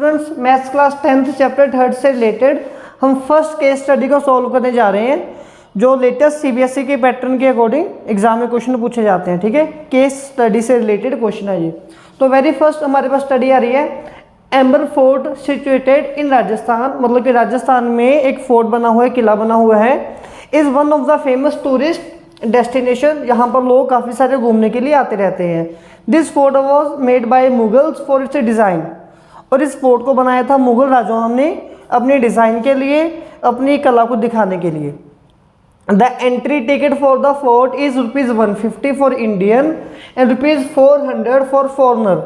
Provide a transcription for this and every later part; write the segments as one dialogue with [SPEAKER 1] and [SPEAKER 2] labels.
[SPEAKER 1] Students, maths class 10th chapter 3 से related हम first case study को सॉल्व करने जा रहे हैं, जो लेटेस्ट सीबीएसई के पैटर्न के अकॉर्डिंग एग्जाम में क्वेश्चन पूछे जाते हैं। ठीक है, केस स्टडी से रिलेटेड क्वेश्चन है ये। तो वेरी फर्स्ट हमारे पास स्टडी आ रही है, amber fort situated in Rajasthan, मतलब कि राजस्थान में एक फोर्ट बना हुआ है, किला बना हुआ है, is one of the famous tourist destination. यहाँ पर लोग काफ़ी सारे घूमने के लिए आते रहते हैं। This fort was made by Mughals for its design, और इस फोर्ट को बनाया था मुगल राजाओं ने अपने डिज़ाइन के लिए, अपनी कला को दिखाने के लिए। The entry ticket for the fort is ₹150 for Indian and ₹400 for foreigner.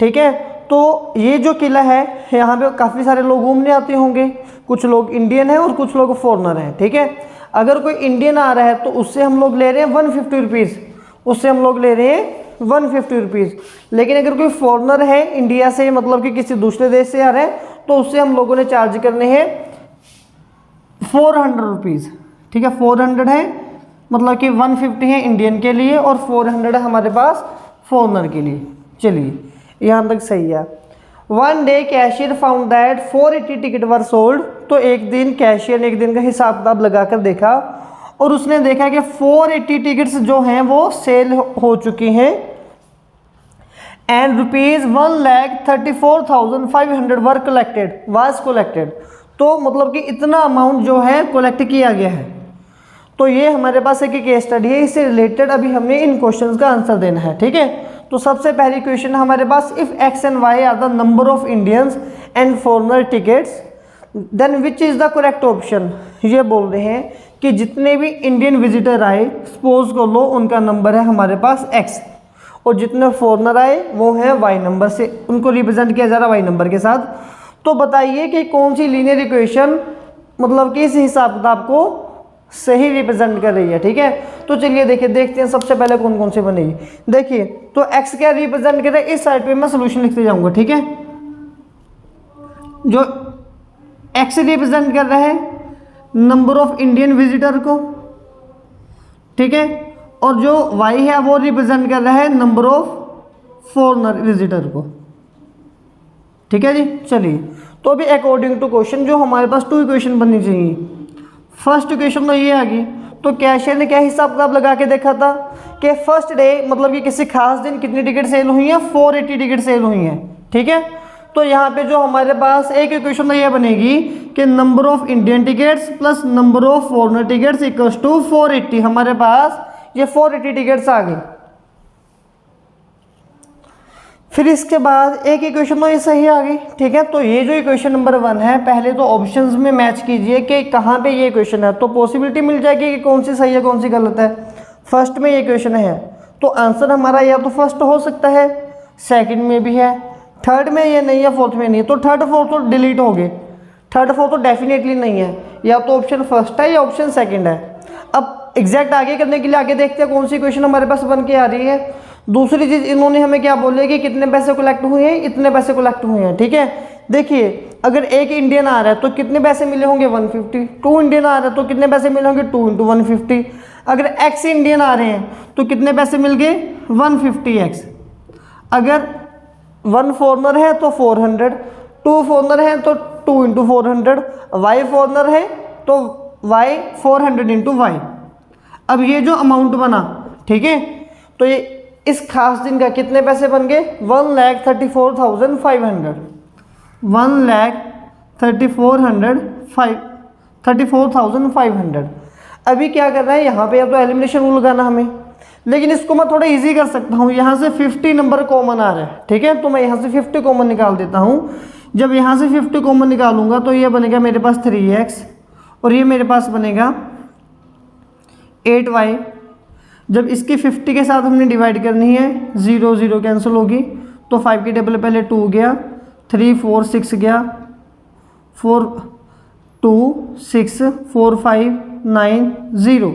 [SPEAKER 1] ठीक है, तो ये जो किला है यहाँ पे काफ़ी सारे लोग घूमने आते होंगे, कुछ लोग इंडियन हैं और कुछ लोग फॉरनर हैं। ठीक है, अगर कोई इंडियन आ रहा है तो उससे हम लोग ले रहे हैं ₹150, उससे हम लोग ले रहे हैं ₹150। लेकिन अगर कोई फॉरनर है इंडिया से, मतलब कि किसी दूसरे देश से आ रहा है, तो उससे हम लोगों ने चार्ज करने हैं ₹400। ठीक है, 400 है, मतलब कि 150 है इंडियन के लिए और 400 है हमारे पास फॉरनर के लिए। चलिए यहाँ तक सही है। One day cashier found that 480 ticket were sold. तो एक दिन कैशियर ने एक दिन का हिसाब किताब लगाकर देखा और उसने देखा कि 480 टिकट्स जो हैं वो सेल हो चुकी हैं and ₹1,34,500 were collected was collected. तो मतलब कि इतना अमाउंट जो है कलेक्ट किया गया है। तो ये हमारे पास एक केस स्टडी है, इससे रिलेटेड अभी हमने इन क्वेश्चंस का आंसर देना है। ठीक है, तो सबसे पहली क्वेश्चन हमारे पास, if X and Y are the number of Indians and foreigner tickets then which is the correct option. ये बोल रहे हैं कि जितने भी इंडियन विजिटर आए, सपोज को लो उनका नंबर है हमारे पास एक्स, और जितने फॉरनर आए वो हैं वाई नंबर से, उनको रिप्रेजेंट किया जा रहा है वाई नंबर के साथ। तो बताइए कि कौन सी लीनियर इक्वेशन मतलब कि इस हिसाब किताब को सही रिप्रेजेंट कर रही है। ठीक है, तो चलिए देखिए, देखते हैं सबसे पहले कौन कौन सी बनेगी। देखिए, तो x क्या रिप्रेजेंट कर रहा है, इस साइड पे मैं सोल्यूशन लिखते जाऊंगा। ठीक है, जो x रिप्रेजेंट कर रहा है नंबर ऑफ इंडियन विजिटर को। ठीक है, और जो y है वो रिप्रेजेंट कर रहा है नंबर ऑफ फॉरनर विजिटर को। ठीक है जी, चलिए तो अभी अकॉर्डिंग टू क्वेश्चन जो हमारे पास 2 इक्वेशन बननी चाहिए। फर्स्ट इक्वेशन तो ये आ गई, तो कैशियर ने क्या हिसाब किताब लगा के देखा था कि फर्स्ट डे मतलब कि किसी खास दिन कितनी टिकट सेल हुई है, 480 टिकट सेल हुई हैं। ठीक है, तो यहाँ पे जो हमारे पास एक इक्वेशन तो ये बनेगी कि number of Indian tickets plus number of foreigner tickets equals to 480। हमारे पास ये 480 टिकट्स आ गई। फिर इसके बाद एक इक्वेशन तो ये सही आ गई। ठीक है, तो ये जो इक्वेशन नंबर 1 है, पहले तो ऑप्शंस में मैच कीजिए कि कहाँ पे ये इक्वेशन है, तो पॉसिबिलिटी मिल जाएगी कि कौन सी सही है कौन सी गलत है। फर्स्ट में ये इक्वेशन है तो आंसर हमारा या तो फर्स्ट हो सकता है, सेकंड में भी है, थर्ड में ये नहीं है, फोर्थ में नहीं है। तो थर्ड फोर्थ तो डिलीट हो गए, थर्ड फोर्थ तो डेफिनेटली नहीं है, या तो ऑप्शन फर्स्ट है या ऑप्शन सेकेंड है। अब एग्जैक्ट आगे करने के लिए आगे देखते हैं कौन सी क्वेश्चन हमारे पास बन के आ रही है। दूसरी चीज इन्होंने हमें क्या बोले कि कितने पैसे कलेक्ट हुए हैं, इतने पैसे कलेक्ट हुए हैं। ठीक है, देखिए अगर एक इंडियन आ रहा है तो कितने पैसे मिले होंगे 150, 2 इंडियन आ रहा है तो कितने पैसे मिले होंगे 2 × 150। अगर एक्स इंडियन आ रहे हैं तो कितने पैसे मिल गए 150x। अगर 1 फॉरनर है तो 400, 2 फॉरनर है तो 2 × 400, वाई फॉरनर है तो वाई 400 × वाई। अब ये जो अमाउंट बना, ठीक है, तो ये इस खास दिन का कितने पैसे बन गए 1,34,500, 1,34,500। अभी क्या करना है यहाँ पे, या तो एलिमिनेशन रूल लगाना हमें, लेकिन इसको मैं थोड़ा इजी कर सकता हूँ। यहाँ से 50 नंबर कॉमन आ रहा है। ठीक है, तो मैं यहाँ से 50 कॉमन निकाल देता हूँ। जब यहाँ से 50 कॉमन निकालूंगा तो ये बनेगा मेरे पास 3x और ये मेरे पास बनेगा 8y। जब इसकी 50 के साथ हमने डिवाइड करनी है, 0 0 कैंसिल होगी, तो 5 की टेबल पहले 2 गया, 3 4 6 गया, 4 2 6 4 5 9 0।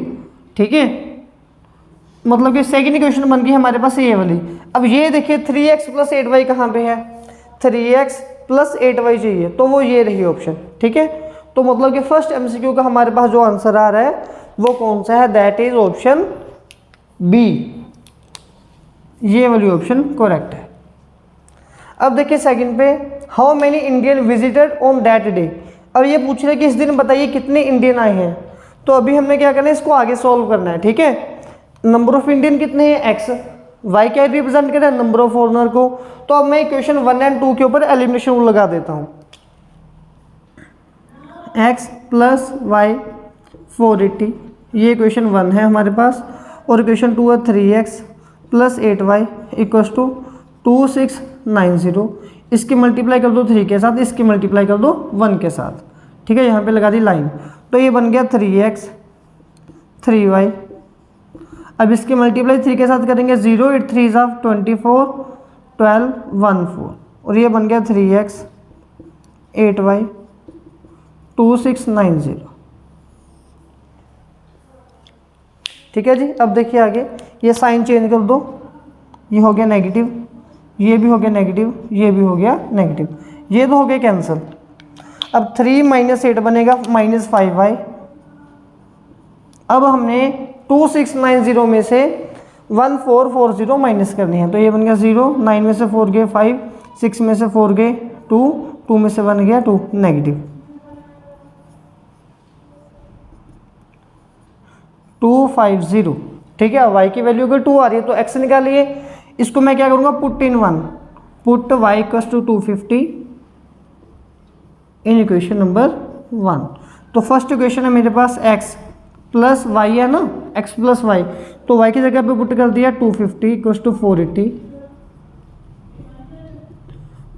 [SPEAKER 1] ठीक है, मतलब कि सेकेंड इक्वेशन बन गई हमारे पास ये वाली। अब ये देखिए 3x + 8y कहाँ पे है, 3x + 8y चाहिए, तो वो ये रही ऑप्शन। ठीक है, तो मतलब कि फर्स्ट MCQ का हमारे पास जो आंसर आ रहा है वो कौन सा है, दैट इज ऑप्शन बी, ये वाली ऑप्शन करेक्ट है। अब देखिए सेकंड पे, how many Indian visited on that day. अब ये पूछ रहे कि इस दिन बताइए कितने इंडियन आए हैं। तो अभी हमने क्या करना है, इसको आगे सॉल्व करना है, ठीक है। नंबर ऑफ इंडियन कितने हैं, एक्स, वाई क्या रिप्रेजेंट कर रहा है, नंबर ऑफ फॉरनर को। तो अब मैं इक्वेशन 1 एंड 2 के ऊपर एलिमिनेशन रूल लगा देता हूँ। x प्लस वाई 480, ये इक्वेशन 1 है हमारे पास, और इक्वेशन 2 है 3x plus 8y equals to 2690। इसकी मल्टीप्लाई कर दो 3 के साथ, इसकी मल्टीप्लाई कर दो 1 के साथ, ठीक है। यहाँ पे लगा दी लाइन, तो ये बन गया 3x 3y। अब इसकी मल्टीप्लाई 3 के साथ करेंगे 0 8 3 24 12 1 4, और ये बन गया 3x 8y 2690, ठीक है जी। अब देखिए आगे, ये साइन चेंज कर दो, ये हो गया नेगेटिव, ये भी हो गया नेगेटिव, ये भी हो गया नेगेटिव, ये तो हो गया कैंसिल। अब 3 माइनस 8 बनेगा माइनस 5y। अब हमने 2690 में से 1440 माइनस करनी है, तो ये बन गया 0, 9 में से 4 गए 5, 6 में से 4 गए 2, 2 में से 1 गया 2, नेगेटिव 250, ठीक है। y की वैल्यू अगर 2 आ रही है तो x निकालिए। इसको मैं क्या करूँगा, put in 1, put y equals to 250 in equation number 1। तो फर्स्ट इक्वेशन है मेरे पास x प्लस वाई है ना, x प्लस वाई, तो y की जगह पे पुट कर दिया 250 इक्वल्स टू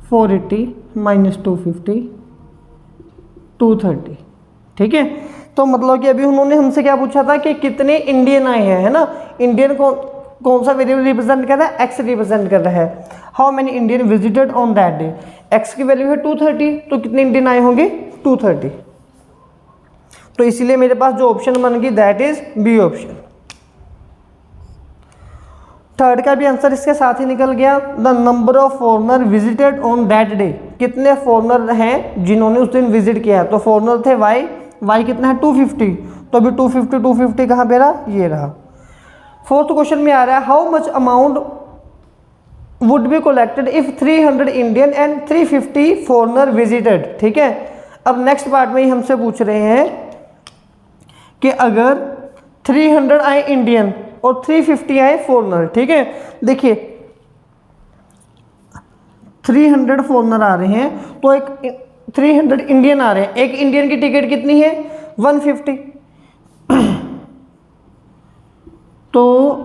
[SPEAKER 1] 480 माइनस 250 230, ठीक है। तो मतलब कि अभी उन्होंने हमसे क्या पूछा था कि कितने इंडियन आए हैं, है ना। इंडियन को कौन सा वेरिएबल रिप्रेजेंट कर रहा है, एक्स रिप्रेजेंट कर रहा है। How many Indian visited on that day, x की वैल्यू है 230, तो कितने इंडियन आए होंगे 230। तो इसीलिए मेरे पास जो ऑप्शन बन गई that is B option. Third का भी आंसर इसके साथ ही निकल गया। The number of foreigner visited on that day, कितने फॉरनर हैं जिन्होंने उस दिन विजिट किया। तो फॉरनर थे वाई कितना है 250, तो अभी 250 कहाँ पे रहा, ये रहा। फोर्थ क्वेश्चन में आ रहा है how much amount would be collected if 300 Indian and 350 foreigner visited, ठीक है। अब नेक्स्ट पार्ट में ही हमसे पूछ रहे हैं कि अगर 300 आए इंडियन और 350 आए फॉरनर, ठीक है। देखिए 300 फॉरनर आ रहे हैं तो एक 300 इंडियन आ रहे हैं, एक इंडियन की टिकट कितनी है 150, तो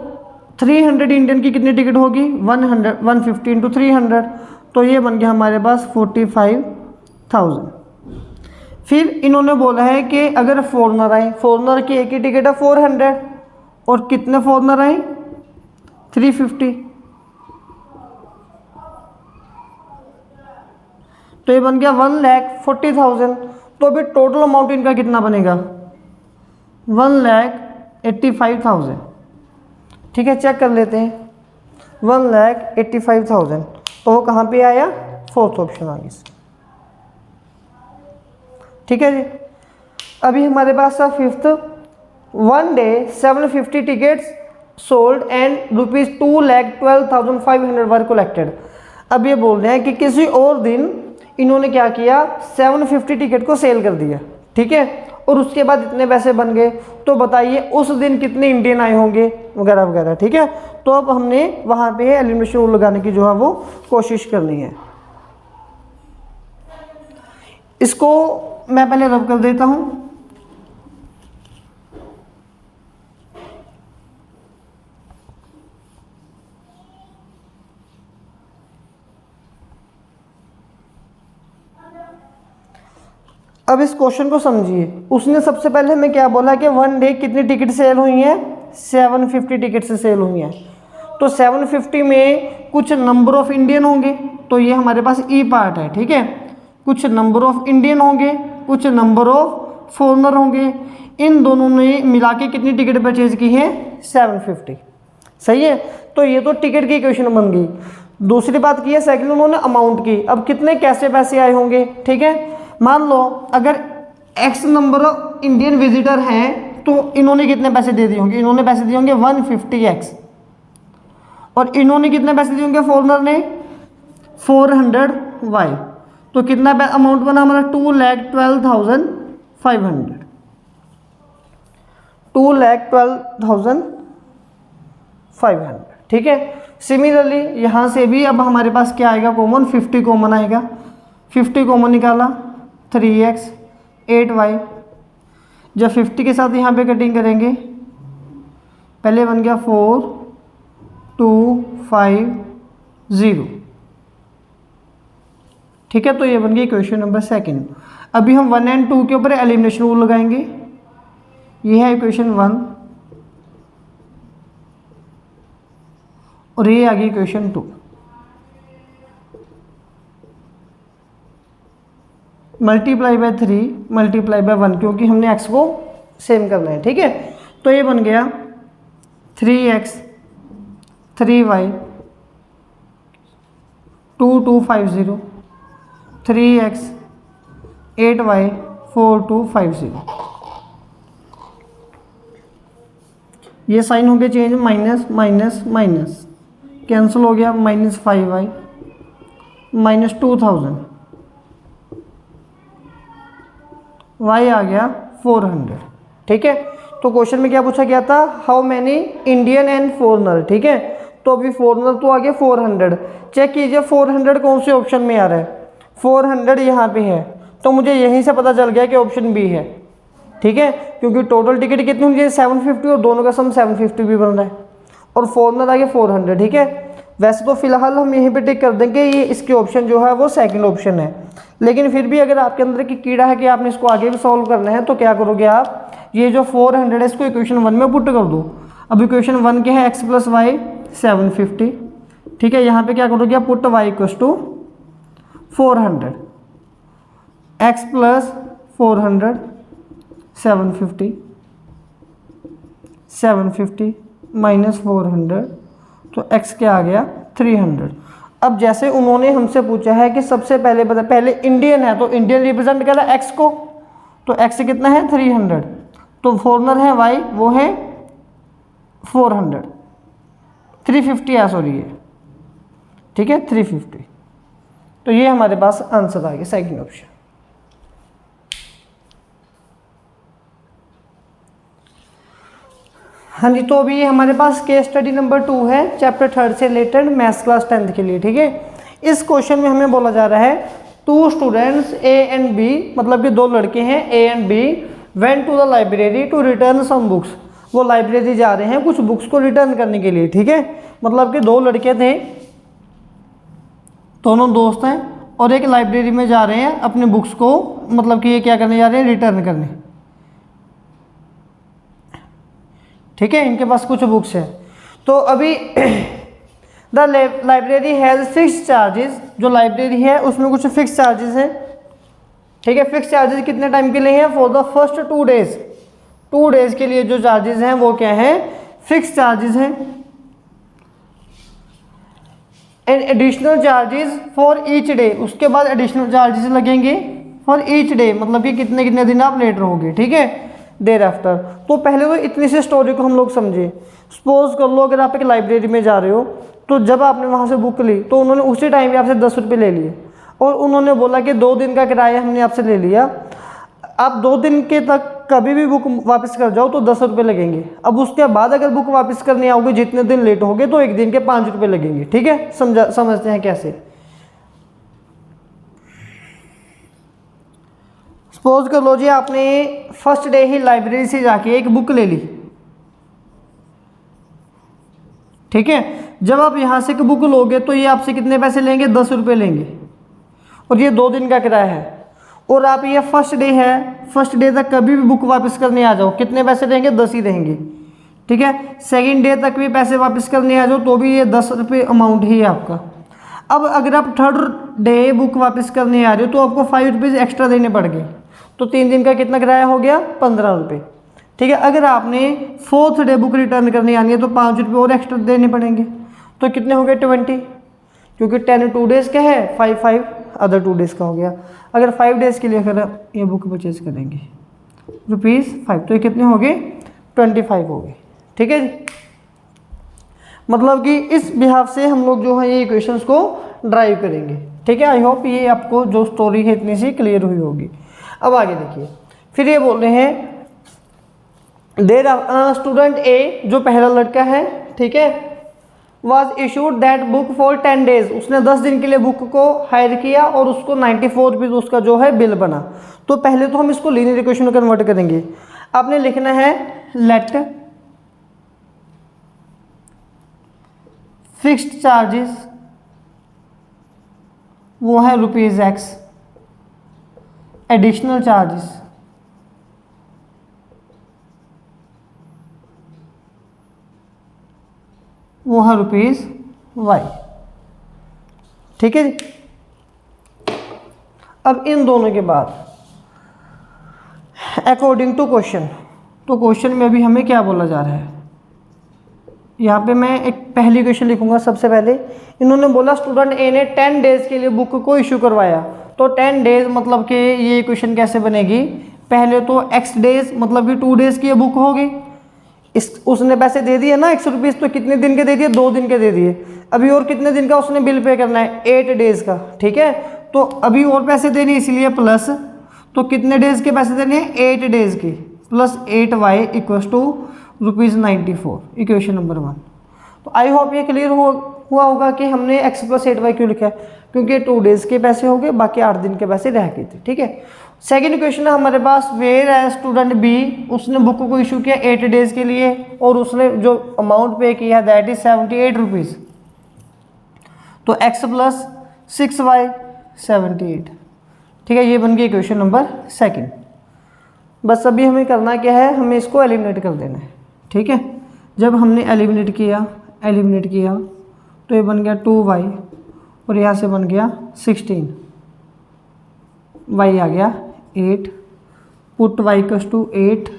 [SPEAKER 1] 300 इंडियन की कितनी टिकट होगी 150 इंटू 300, तो ये बन गया हमारे पास 45,000। फिर इन्होंने बोला है कि अगर फॉरनर आए, फॉरनर की एक ही टिकट है 400, और कितने फॉरनर आए 350, तो ये बन गया 1,40,000। तो अभी टोटल अमाउंट इनका कितना बनेगा 1,85,000, ठीक है। चेक कर लेते हैं 1,85,000, तो वो कहाँ पे आया, फोर्थ ऑप्शन आ गया, ठीक है जी। अभी हमारे पास था fifth, 1 day 750 tickets sold and ₹2,12,500 were collected. अब ये बोल रहे हैं कि किसी और दिन इन्होंने क्या किया 750 टिकट को सेल कर दिया, ठीक है, और उसके बाद इतने पैसे बन गए, तो बताइए उस दिन कितने इंडियन आए होंगे वगैरह वगैरह, ठीक है। तो अब हमने वहाँ पे एलिमिनेशन रूल लगाने की जो है वो कोशिश करनी है। इसको मैं पहले रब कर देता हूँ। अब इस क्वेश्चन को समझिए, उसने सबसे पहले हमें क्या बोला कि 1 डे कितनी टिकट सेल हुई हैं 750 टिकट से सेल हुई हैं। तो 750 में कुछ नंबर ऑफ इंडियन होंगे, तो ये हमारे पास ई पार्ट है, ठीक है। कुछ नंबर ऑफ इंडियन होंगे, कुछ नंबर ऑफ फॉरनर होंगे, इन दोनों ने मिला के कितनी टिकट परचेज की है 750, सही है। तो ये तो टिकट की इक्वेशन बन गई। दूसरी बात की है सेकंड उन्होंने अमाउंट की, अब कितने कैसे पैसे आए होंगे, ठीक है। मान लो अगर x number of Indian visitor हैं तो इन्होंने कितने पैसे दे दिए होंगे, इन्होंने पैसे दिए होंगे 150x, और इन्होंने कितने पैसे दिए होंगे फॉरनर ने 400y, तो कितना अमाउंट बना हमारा 2,12,500, 2,12,500, ठीक है। सिमिलरली यहाँ से भी अब हमारे पास क्या आएगा कॉमन, 50 कॉमन आएगा, 50 कॉमन निकाला 3x 8y, जब 50 के साथ यहाँ पे कटिंग करेंगे, पहले बन गया 4 2 5 0, ठीक है। तो ये बन गई इक्वेशन नंबर सेकंड। अभी हम 1 और 2 के ऊपर एलिमिनेशन रूल लगाएंगे। ये है इक्वेशन 1 और ये आ गई equation 2। Multiply by 3 multiply by 1, क्योंकि हमने x को सेम करना है, ठीक है। तो ये बन गया 3x 3y 2250, 3x 8y 4250। ये साइन हो गया change, minus minus minus cancel हो गया, -5y -2000, y आ गया 400, ठीक है। तो क्वेश्चन में क्या पूछा गया था, how many Indian and foreigner, ठीक है। तो अभी फॉरनर तो आ गया 400, चेक कीजिए 400 कौन से ऑप्शन में आ रहा है, 400 यहाँ पे है, तो मुझे यहीं से पता चल गया कि ऑप्शन बी है, ठीक है। क्योंकि टोटल टिकट कितनी होनी चाहिए 750 और दोनों का सम 750 भी बन रहा है, और फॉरनर आ गया 400, ठीक है। वैसे तो फिलहाल हम यहीं पे टिक कर देंगे, ये इसके ऑप्शन जो है वो सेकंड ऑप्शन है, लेकिन फिर भी अगर आपके अंदर की कीड़ा है कि आपने इसको आगे भी सॉल्व करना है, तो क्या करोगे आप, ये जो 400 है इसको इक्वेशन 1 में पुट कर दो। अब इक्वेशन 1 क्या है, x + y 750, ठीक है। यहाँ पे क्या करोगे आप, पुट y = 400, x + 400 750 -400, तो x क्या आ गया 300। अब जैसे उन्होंने हमसे पूछा है कि सबसे पहले इंडियन है, तो इंडियन रिप्रेजेंट करा x को, तो x कितना है 300, तो फॉरनर है y, वो है 400, 350 है, सॉरी ये, ठीक है 350। तो ये हमारे पास आंसर आ गया सेकंड ऑप्शन। हाँ जी, तो अभी हमारे पास केस स्टडी नंबर 2 है, चैप्टर 3 से रिलेटेड, मैथ्स क्लास 10th के लिए, ठीक है। इस क्वेश्चन में हमें बोला जा रहा है 2 स्टूडेंट्स A and B, मतलब कि 2 लड़के हैं A and B, went to the library to return some books. वो लाइब्रेरी जा रहे हैं कुछ बुक्स को रिटर्न करने के लिए, ठीक है। मतलब कि 2 लड़के थे, दोनों दोस्त हैं, और एक लाइब्रेरी में जा रहे हैं अपने बुक्स को, मतलब कि ये क्या करने जा रहे हैं, रिटर्न करने, ठीक है। इनके पास कुछ बुक्स हैं, तो अभी the library has fix charges, जो लाइब्रेरी है उसमें कुछ फिक्स चार्जेस हैं, ठीक है। फिक्स चार्जेस कितने टाइम के लिए हैं, for the first 2 days, 2 days के लिए जो चार्जेस हैं वो क्या है, फिक्स चार्जेस हैं। And additional charges for each day, उसके बाद एडिशनल चार्जेस लगेंगे फॉर ईच डे, मतलब कि कितने कितने दिन आप लेट रहोगे, ठीक है, देर आफ्टर। तो पहले तो इतनी सी स्टोरी को हम लोग समझे। सपोज कर लो अगर आप एक लाइब्रेरी में जा रहे हो, तो जब आपने वहाँ से बुक ली तो उन्होंने उसी टाइम पे आपसे 10 रुपये ले लिए, और उन्होंने बोला कि 2 दिन का किराया हमने आपसे ले लिया, आप 2 दिन के तक कभी भी बुक वापस कर जाओ तो 10 रुपये लगेंगे। अब उसके बाद अगर बुक वापस करने आओगे जितने दिन लेट होगे तो 1 दिन के 5 रुपये लगेंगे, ठीक है। समझते हैं कैसे। सपोज कर लो जी आपने फर्स्ट डे ही लाइब्रेरी से जाके एक बुक ले ली, ठीक है। जब आप यहाँ से एक बुक लोगे तो ये आपसे कितने पैसे लेंगे, 10 रुपये लेंगे, और ये 2 दिन का किराया है। और आप ये फर्स्ट डे है, फर्स्ट डे तक कभी भी बुक वापस करने आ जाओ, कितने पैसे देंगे, 10 ही देंगे, ठीक है। सेकंड डे तक भी पैसे वापस करने आ जाओ तो भी ये 10 रुपये अमाउंट ही है आपका। अब अगर आप थर्ड डे बुक वापस करने आ रहे हो तो आपको 5 रुपीज़ एक्स्ट्रा देने पड़ गए, तो 3 दिन का कितना किराया हो गया, 15 रुपये, ठीक है। अगर आपने 4th डे बुक रिटर्न करने आनी है तो 5 रुपये और एक्स्ट्रा देने पड़ेंगे, तो कितने हो गए 20, क्योंकि 10 2 डेज़ का है, 5 अदर 2 डेज़ का हो गया। अगर 5 डेज़ के लिए अगर ये बुक परचेज करेंगे ₹5, तो ये कितने हो गए, 25 हो गए, ठीक है जी। मतलब कि इस बिहाफ से हम लोग जो है ये इक्वेशंस को ड्राइव करेंगे। ठीक है। आई होप ये आपको जो स्टोरी है इतनी सी क्लियर हुई होगी। अब आगे देखिए, फिर ये बोल रहे हैं देर स्टूडेंट ए, जो पहला लड़का है, ठीक है, was issued that book for 10 days, उसने 10 दिन के लिए बुक को हायर किया और उसको 94 रुपीज़ उसका जो है बिल बना। तो पहले तो हम इसको लीनियर इक्वेशन में कन्वर्ट करेंगे। आपने लिखना है लेट फिक्स्ड चार्जेस वो है ₹X, एडिशनल चार्जेस वो है ₹Y, ठीक है जी। अब इन दोनों के बाद अकॉर्डिंग टू क्वेश्चन, तो क्वेश्चन में अभी हमें क्या बोला जा रहा है, यहाँ पे मैं एक पहली क्वेश्चन लिखूंगा। सबसे पहले इन्होंने बोला स्टूडेंट ए ने 10 डेज के लिए बुक को इशू करवाया। तो 10 डेज मतलब कि ये क्वेश्चन कैसे बनेगी, पहले तो x डेज मतलब कि 2 डेज की ये बुक होगी। उसने पैसे दे दिए ना ₹X, तो कितने दिन के दे दिए, 2 दिन के दे दिए। अभी और कितने दिन का उसने बिल पे करना है, 8 डेज का, ठीक है। तो अभी और पैसे देने इसलिए प्लस, तो कितने डेज के पैसे देने हैं, 8 डेज के, plus 8y equals to ₹94, equation number 1। तो आई होप ये क्लियर हुआ होगा कि हमने x + 8y क्यों लिखा है, क्योंकि 2 डेज के पैसे हो गए, बाकी 8 दिन के पैसे रह गए थे, ठीक है। सेकंड क्वेश्चन है हमारे पास, वेयर है स्टूडेंट बी, उसने बुक को इशू किया 8 डेज के लिए और उसने जो अमाउंट पे किया दैट इज 78 रुपीज़। तो x + 6y 78, ठीक है। ये बन गई क्वेश्चन नंबर 2। बस अभी हमें करना क्या है, हमें इसको एलिमिनेट कर देना है, ठीक है। जब हमने एलिमिनेट किया तो ये बन गया 2y और यहाँ से बन गया 16, y आ गया 8, पुट y = 8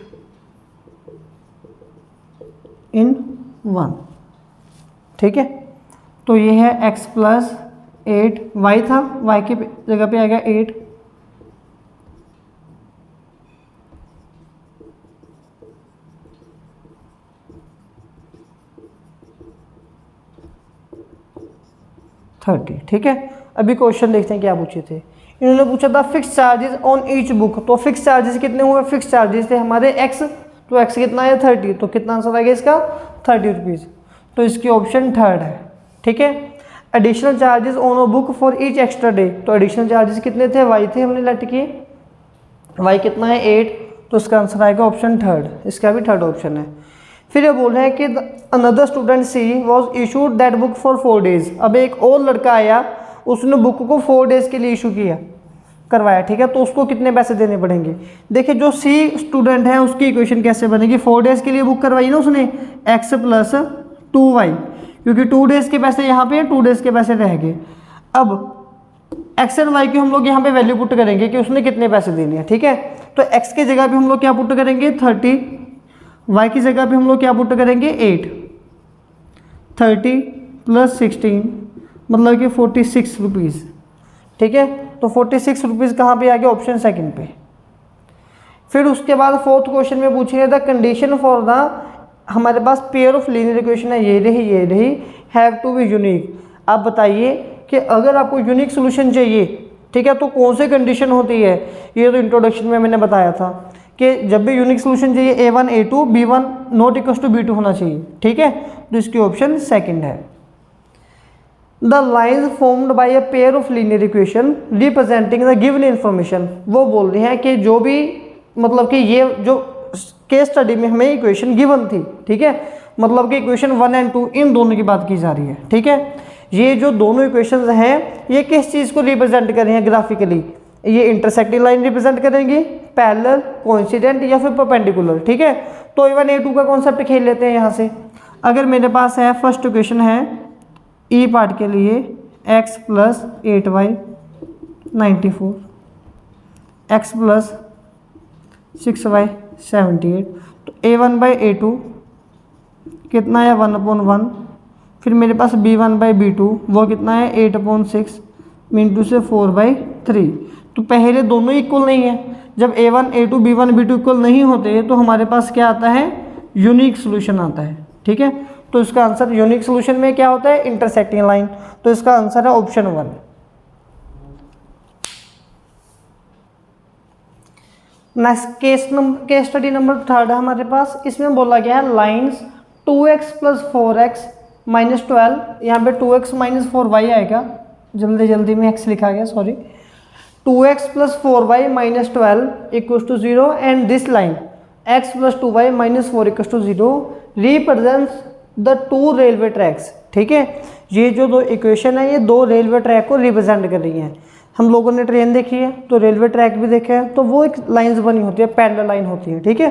[SPEAKER 1] इन 1, ठीक है। तो ये है x + 8, y था, y की जगह पे आ गया 8, ठीक है। अभी क्वेश्चन देखते हैं क्या पूछे थे। इन्होंने पूछा था fix charges on each book. तो फिक्स चार्जेस कितने हुए, फिक्स चार्जेस थे हमारे x, तो x कितना है 30, तो कितना आंसर आएगा इसका 30 रुपीज़। तो इसकी ऑप्शन 3 है, ठीक है। Additional charges on a book for each extra day, तो एडिशनल चार्जेस कितने थे, y थे, हमने लेट किए, y कितना है 8, तो इसका आंसर आएगा ऑप्शन 3, इसका भी 3rd ऑप्शन है। फिर ये बोल रहे हैं कि another student C was issued that book for 4 days. अब एक और लड़का आया, उसने बुक को 4 डेज के लिए इशू करवाया, ठीक है। तो उसको कितने पैसे देने पड़ेंगे। देखिए जो सी स्टूडेंट है उसकी इक्वेशन कैसे बनेगी, 4 डेज के लिए बुक करवाई ना उसने, x + 2y, क्योंकि 2 डेज के पैसे यहाँ पे 2 डेज के पैसे रह गए। अब x और y की हम लोग यहाँ पे वैल्यू पुट करेंगे कि उसने कितने पैसे देने हैं, ठीक है। तो x की जगह पे हम लोग क्या पुट करेंगे 30, y की जगह पे हम लोग क्या पुट करेंगे 8, 30 + 16 मतलब कि 46 रुपीज़, ठीक है। तो 46 रुपीज़ कहाँ पे आ गया, ऑप्शन 2 पे। फिर उसके बाद 4th क्वेश्चन में पूछिए द कंडीशन फॉर द, हमारे पास पेयर ऑफ लीनियर इक्वेशन है, ये रही, हैव टू बी यूनिक। आप बताइए कि अगर आपको यूनिक सोल्यूशन चाहिए, ठीक है, तो कौन सी कंडीशन होती है। ये तो इंट्रोडक्शन में मैंने बताया था कि जब भी यूनिक सोल्यूशन चाहिए A1 A2 B1 not equal to B2 होना चाहिए, ठीक है। तो इसकी ऑप्शन 2 है। The lines formed by a pair of linear equation representing the given information, वो बोल रहे हैं कि जो भी मतलब कि ये जो केस स्टडी में हमें इक्वेशन गिवन थी, ठीक है, मतलब कि इक्वेशन 1 और 2 इन दोनों की बात की जा रही है, ठीक है। ये जो दोनों इक्वेशंस हैं ये किस चीज़ को रिप्रेजेंट कर रही हैं ग्राफिकली, ये इंटरसेक्टिंग लाइन रिप्रेजेंट करेंगी, पैरेलल, कोइंसिडेंट या फिर परपेंडिकुलर, ठीक है। तो A1 A2 का कॉन्सेप्ट खेल लेते हैं यहाँ से। अगर मेरे पास है फर्स्ट इक्वेशन है ई पार्ट के लिए x + 8y 94, x + 6y 78, तो A1/A2 कितना है 1/1, फिर मेरे पास B1/B2 वो कितना है 8/6 मीन टू से 4/3। तो पहले दोनों इक्वल नहीं है, जब A1 A2 B1 B2 equal नहीं होते तो हमारे पास क्या आता है, यूनिक सोल्यूशन आता है, ठीक है। तो इसका आंसर यूनिक सोल्यूशन में क्या होता है, इंटरसेक्टिंग लाइन, तो इसका आंसर है option 1। Next case study number 3 है हमारे पास। इसमें बोला गया है लाइन्स 2x + 4x - 12, यहाँ पे 2x - 4y आएगा, जल्दी में x लिखा गया, sorry. 2x + 4y - 12 = 0 and this line x + 2y - 4 = 0 represents the 2 railway tracks. ठीक है, ये जो दो इक्वेशन है ये 2 रेलवे ट्रैक को रिप्रेजेंट कर रही हैं। हम लोगों ने ट्रेन देखी है तो रेलवे ट्रैक भी देखा है, तो वो एक लाइंस बनी होती है, पैरेलल लाइन होती है। ठीक है,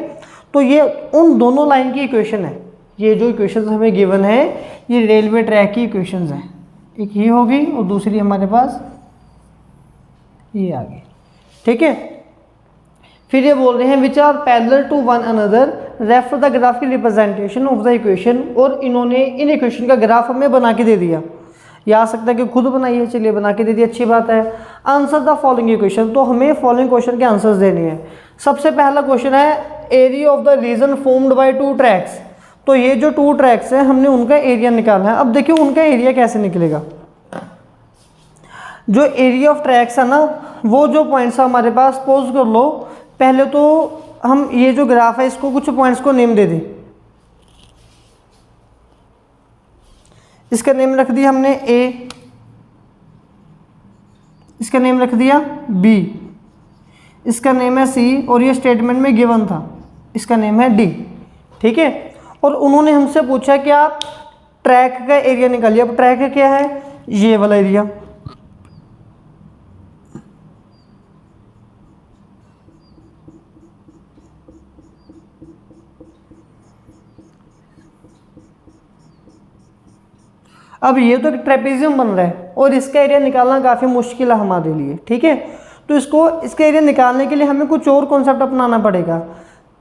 [SPEAKER 1] तो ये उन दोनों लाइन की इक्वेशन है। ये जो इक्वेशन हमें गिवन है ये रेलवे ट्रैक की इक्वेशंस हैं। एक ये होगी और दूसरी हमारे पास ये आ गई। ठीक है, फिर ये बोल रहे हैं which are parallel to one another refer the graphical representation of the equation, और इन्होंने इन इक्वेशन का ग्राफ हमें बना के दे दिया। या आ सकता है कि खुद बनाइए, चलिए बना के दे दी, अच्छी बात है। आंसर द फॉलोइंग इक्वेशन, तो हमें फॉलोइंग क्वेश्चन के आंसर्स देने हैं। सबसे पहला क्वेश्चन है area of the region formed by 2 tracks. तो ये जो 2 ट्रैक्स हैं हमने उनका एरिया निकालना है। अब देखिए उनका एरिया कैसे निकलेगा। जो एरिया ऑफ ट्रैक्स है ना, वो जो पॉइंट्स हमारे पास, पोज कर लो पहले तो हम ये जो ग्राफ है इसको कुछ पॉइंट्स को नेम दे दें। इसका नेम रख दिया हमने ए, इसका नेम रख दिया बी, इसका नेम है सी, और ये स्टेटमेंट में गिवन था, इसका नेम है डी। ठीक है, और उन्होंने हमसे पूछा कि आप ट्रैक का एरिया निकालिए। अब ट्रैक क्या है, ये वाला एरिया। अब ये तो ट्रेपेजियम बन रहा है और इसका एरिया निकालना काफ़ी मुश्किल है हमारे लिए। ठीक है, तो इसका एरिया निकालने के लिए हमें कुछ और कॉन्सेप्ट अपनाना पड़ेगा।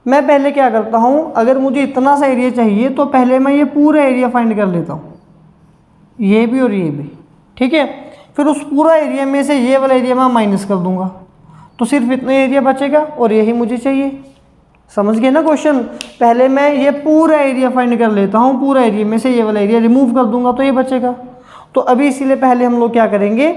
[SPEAKER 1] मैं पहले क्या करता हूँ, अगर मुझे इतना सा एरिया चाहिए तो पहले मैं ये पूरा एरिया फाइंड कर लेता हूँ, ये भी और ये भी। ठीक है, फिर उस पूरा एरिया में से ये वाला एरिया मैं माइनस कर दूंगा, तो सिर्फ इतना एरिया बचेगा और यही मुझे चाहिए। समझ गए ना क्वेश्चन। पहले मैं ये पूरा एरिया फाइंड कर लेता हूँ, पूरा एरिया में से ये वाला एरिया रिमूव कर दूंगा तो ये बचेगा। तो अभी इसीलिए पहले हम लोग क्या करेंगे,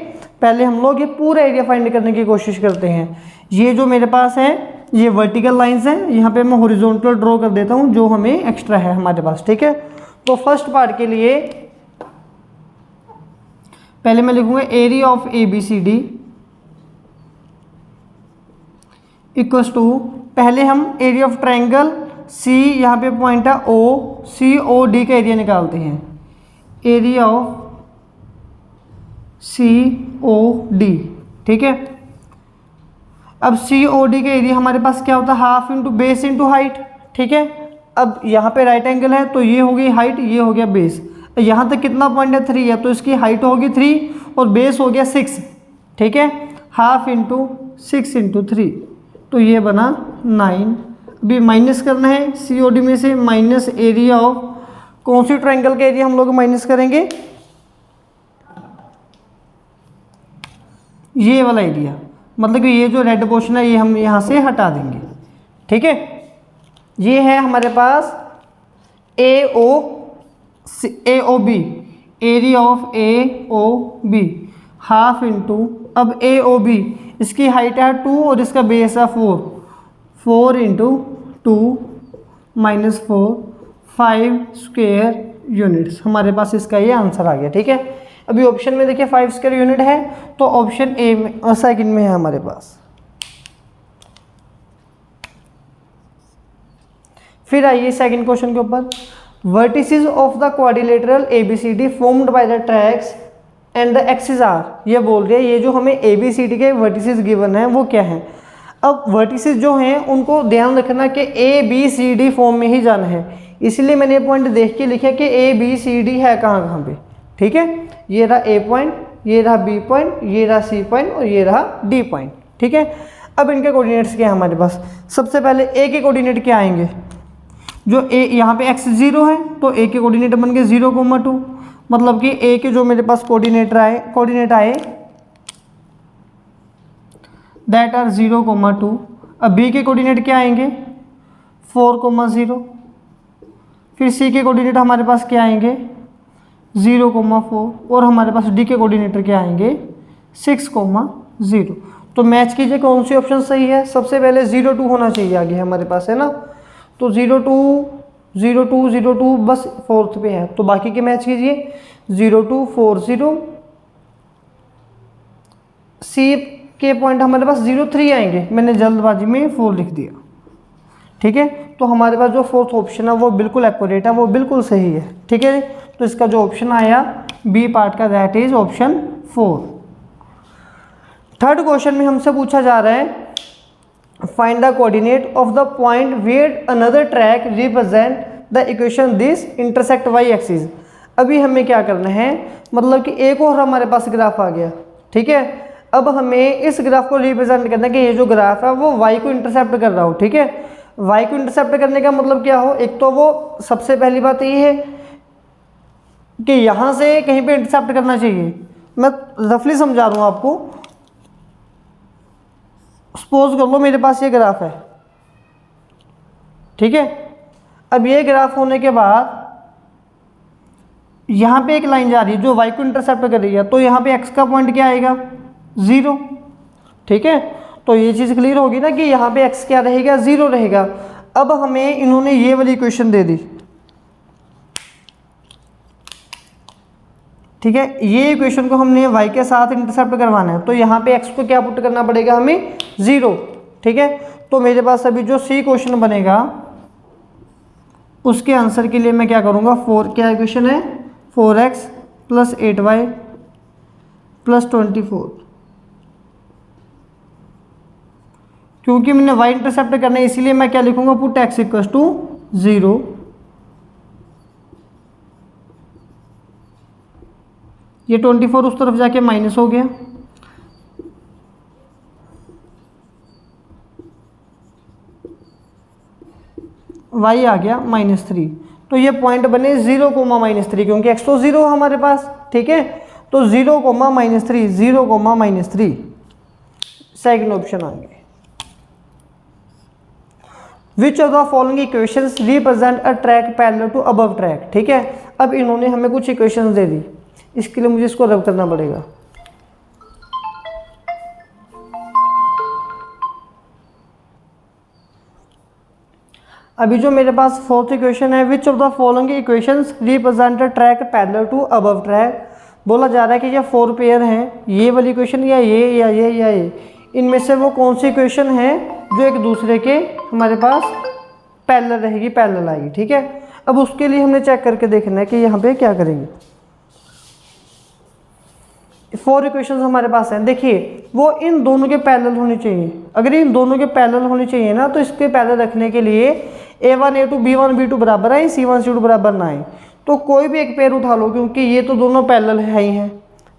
[SPEAKER 1] पहले हम लोग ये पूरा एरिया फाइंड करने की कोशिश करते हैं। ये जो मेरे पास है ये वर्टिकल लाइंस हैं, यहाँ पे मैं हॉरिजॉन्टल ड्रॉ कर देता हूँ जो हमें एक्स्ट्रा है हमारे पास। ठीक है, तो फर्स्ट पार्ट के लिए पहले मैं लिखूंगा area of ABCD equals to, पहले हम एरिया ऑफ ट्रायंगल C, यहाँ पे पॉइंट है COD का एरिया निकालते हैं। Area of COD। ठीक है, अब COD का एरिया हमारे पास क्या होता है, half into base into height. ठीक है, अब यहाँ पे राइट एंगल है तो ये हो गई हाइट, ये हो गया बेस। यहाँ तक कितना पॉइंट है 3 है, तो इसकी हाइट होगी 3 और बेस हो गया 6। ठीक है, हाफ इंटू 6 इंटू 3, तो ये बना 9। अभी माइनस करना है COD में से, माइनस एरिया ऑफ, कौन सी ट्रायंगल का एरिया हम लोग माइनस करेंगे, ये वाला एरिया, मतलब कि ये जो रेड पोर्शन है ये हम यहाँ से हटा देंगे। ठीक है, ये है हमारे पास AOB, area of AOB half into, अब AOB इसकी हाइट है 2 और इसका बेस है 4 इंटू 2 माइनस 4, 5 स्क्वायर यूनिट्स। हमारे पास इसका ये आंसर आ गया। ठीक है, अभी ऑप्शन में देखिए 5 स्क्वायर यूनिट है, तो ऑप्शन ए में सेकंड में है हमारे पास। फिर आइए सेकंड क्वेश्चन के ऊपर, vertices of the quadrilateral ABCD formed by the tracks and the axis are. ये बोल रहे हैं ये जो हमें ABCD के वर्टिसेस गिवन है वो क्या है। अब वर्टिसेस जो हैं उनको ध्यान रखना कि ABCD फॉर्म में ही जाना है, इसलिए मैंने पॉइंट देख के लिखा कि ABCD है कहाँ कहाँ पे। ठीक है, ये रहा A पॉइंट, ये रहा B पॉइंट, ये रहा C पॉइंट और ये रहा D पॉइंट। ठीक है, अब इनके कोऑर्डिनेट्स क्या है हमारे पास। सबसे पहले A के कोऑर्डिनेट क्या आएंगे, जो A यहाँ पे x 0 है तो A के कोऑर्डिनेट बन गए 0,2, मतलब कि A के जो मेरे पास कोऑर्डिनेट आए दैट आर 0,2। अब B के कोऑर्डिनेट क्या आएंगे 4,0, फिर C के कोऑर्डिनेट हमारे पास क्या आएंगे 0,4 और हमारे पास D के कोऑर्डिनेटर क्या आएंगे 6,0। तो मैच कीजिए कौन सी ऑप्शन सही है। सबसे पहले 02 होना चाहिए आगे हमारे पास, है ना। तो 02 02 02 बस फोर्थ पे है, तो बाकी के मैच कीजिए। 02 40 सी के पॉइंट हमारे पास 03 आएंगे, मैंने जल्दबाजी में 4 लिख दिया, ठीक है। तो हमारे पास जो फोर्थ ऑप्शन है वो बिल्कुल एक्यूरेट है, वो बिल्कुल सही है, ठीक है। तो इसका जो ऑप्शन आया बी पार्ट का, that is option 4। Third question में हमसे पूछा जा रहा है find the coordinate of the point where another track represent the equation this intersect Y axis. अभी हमें क्या करना है, मतलब कि एक और हमारे पास ग्राफ आ गया, ठीक है। अब हमें इस ग्राफ को रिप्रेजेंट करना है कि ये जो ग्राफ है वो वाई को इंटरसेप्ट कर रहा हो, ठीक है। वाई को इंटरसेप्ट करने का मतलब क्या हो, एक तो वो सबसे पहली बात ये है कि यहाँ से कहीं पे इंटरसेप्ट करना चाहिए। मैं रफली समझा रहा हूँ आपको। सपोज कर लो मेरे पास ये ग्राफ है, ठीक है। अब ये ग्राफ होने के बाद यहाँ पे एक लाइन जा रही है जो y को इंटरसेप्ट कर रही है, तो यहाँ पे x का पॉइंट क्या आएगा 0, ठीक है। तो ये चीज़ क्लियर होगी ना कि यहाँ पे x क्या रहेगा 0 रहेगा। अब हमें इन्होंने ये वाली इक्वेशन दे दी, ठीक है। ये इक्वेशन को हमने y के साथ इंटरसेप्ट करवाना है, तो यहाँ पे x को क्या पुट करना पड़ेगा हमें 0, ठीक है। तो मेरे पास अभी जो सी क्वेश्चन बनेगा उसके आंसर के लिए मैं क्या करूँगा, 4 क्या इक्वेशन है 4x + 8y + 24, क्योंकि मैंने y इंटरसेप्ट करना है इसीलिए मैं क्या लिखूंगा, पुट x = 0। ये 24 उस तरफ जाके माइनस हो गया, y आ गया -3। तो ये पॉइंट बने 0, -3, क्योंकि x तो 0 हमारे पास, ठीक है। तो 0, -3 0, -3 सेकंड ऑप्शन आ गया। Which of the following equations represent a track parallel to above track, ठीक है। अब इन्होंने हमें कुछ इक्वेशंस दे दी, इसके लिए मुझे इसको रब करना पड़ेगा। अभी जो मेरे पास फोर्थ इक्वेशन है, which of the following equations represent a track parallel to above track, बोला जा रहा है कि ये 4 पेयर हैं, ये वाली इक्वेशन या ये, इनमें से वो कौन सी इक्वेशन है जो एक दूसरे के हमारे पास पैरेलल रहेगी, पैरेलल आएगी, ठीक है। अब उसके लिए हमने चेक करके देखना है कि यहाँ पे क्या करेंगे। 4 इक्वेशंस हमारे पास हैं, देखिए वो इन दोनों के पैरेलल होनी चाहिए। अगर इन दोनों के पैरेलल होनी चाहिए ना, तो इसके पैरेलल रखने के लिए a1 a2 b1 b2 बराबर आए, c1 c2 बराबर ना आए, तो कोई भी एक पेयर उठा लो, क्योंकि ये तो दोनों पैरेलल है ही हैं,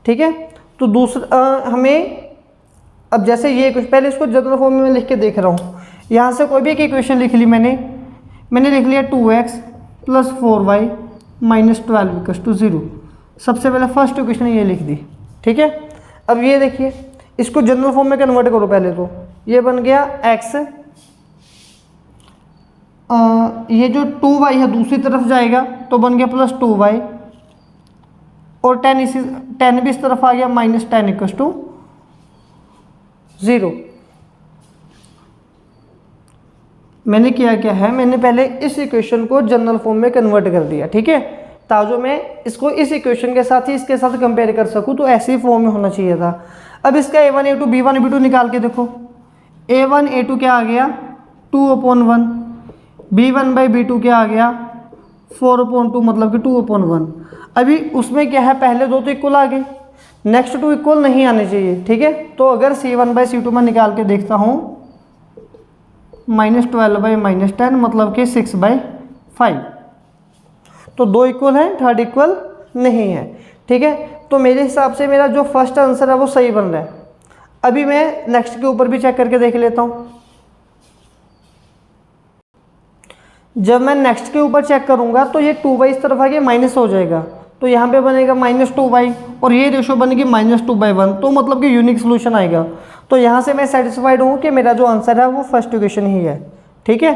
[SPEAKER 1] ठीक है। तो दूसरा हमें अब जैसे ये पहले इसको जनरल फॉर्म में लिख के देख रहा हूँ। यहाँ से कोई भी एक इक्वेशन लिख ली मैंने लिख लिया 2x + 4y - 12 = 0। सबसे पहले फर्स्ट इक्वेशन ये लिख दी, ठीक है। अब ये देखिए, इसको जनरल फॉर्म में कन्वर्ट करो पहले, तो ये बन गया x, ये जो 2y है दूसरी तरफ जाएगा तो बन गया +2y, और 10 भी इस तरफ आ गया -10 = 0। मैंने किया क्या है, मैंने पहले इस इक्वेशन को जनरल फॉर्म में कन्वर्ट कर दिया, ठीक है, ताकि मैं इसको इस इक्वेशन के साथ ही इसके साथ कंपेयर कर सकूं, तो ऐसे ही फॉर्म में होना चाहिए था। अब इसका a1 a2 b1 b2 निकाल के देखो, a1 a2 क्या आ गया 2/1, b1/b2 क्या आ गया 4/2, मतलब कि 2/1। अभी उसमें क्या है, पहले दो तो इक्वल आ गए, नेक्स्ट 2 इक्वल नहीं आने चाहिए, ठीक है। तो अगर c1/c2 में निकाल के देखता हूँ, -12/-10 मतलब कि 6/5, तो 2 इक्वल है, थर्ड इक्वल नहीं है, ठीक है। तो मेरे हिसाब से मेरा जो फर्स्ट आंसर है वो सही बन रहा है। अभी मैं नेक्स्ट के ऊपर भी चेक करके देख लेता हूँ। जब मैं नेक्स्ट के ऊपर चेक करूंगा तो ये 2y इस तरफ आके माइनस हो जाएगा, तो यहाँ पे बनेगा -2y, और ये रेशो बनेगी -2/1, तो मतलब कि यूनिक सोल्यूशन आएगा। तो यहाँ से मैं सेटिस्फाइड हूँ कि मेरा जो आंसर है वो फर्स्ट इक्वेशन ही है, ठीक है।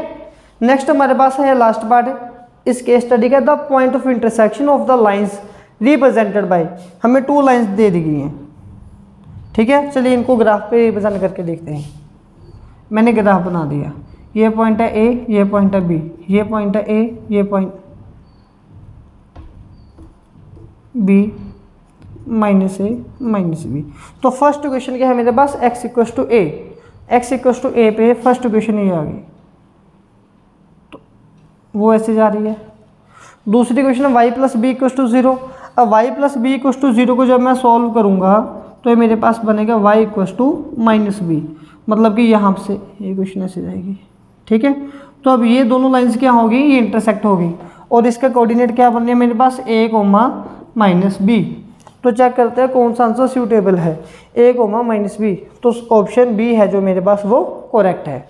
[SPEAKER 1] नेक्स्ट हमारे पास है लास्ट पार्ट इस केस स्टडी का, the point of intersection of the lines represented by, हमें 2 लाइंस दे दी गई हैं, ठीक है, चलिए इनको ग्राफ पे रिप्रेजेंट करके देखते हैं। मैंने ग्राफ बना दिया, ये पॉइंट है ए, ये पॉइंट है बी, ये पॉइंट है ए, ये point B, minus A minus B. तो फर्स्ट इक्वेशन क्या है मेरे पास, x equal to A, X equal to A पे फर्स्ट इक्वेशन ये आ गई, तो वो ऐसे जा रही है। दूसरी equation Y plus B equal to zero. अब Y plus B equal to zero को जब मैं सॉल्व करूँगा तो ये मेरे पास बनेगा Y equal to minus B, मतलब कि यहाँ से ये क्वेश्चन ऐसे जाएगी। ठीक है, तो अब ये दोनों लाइंस क्या होगी, ये इंटरसेक्ट होगी और इसका कोऑर्डिनेट क्या बन रहा है मेरे पास, ए कोमा माइनस बी। तो चेक करते हैं कौन सा आंसर सूटेबल है, ए कोमा माइनस बी। तो ऑप्शन बी है जो मेरे पास वो करेक्ट है।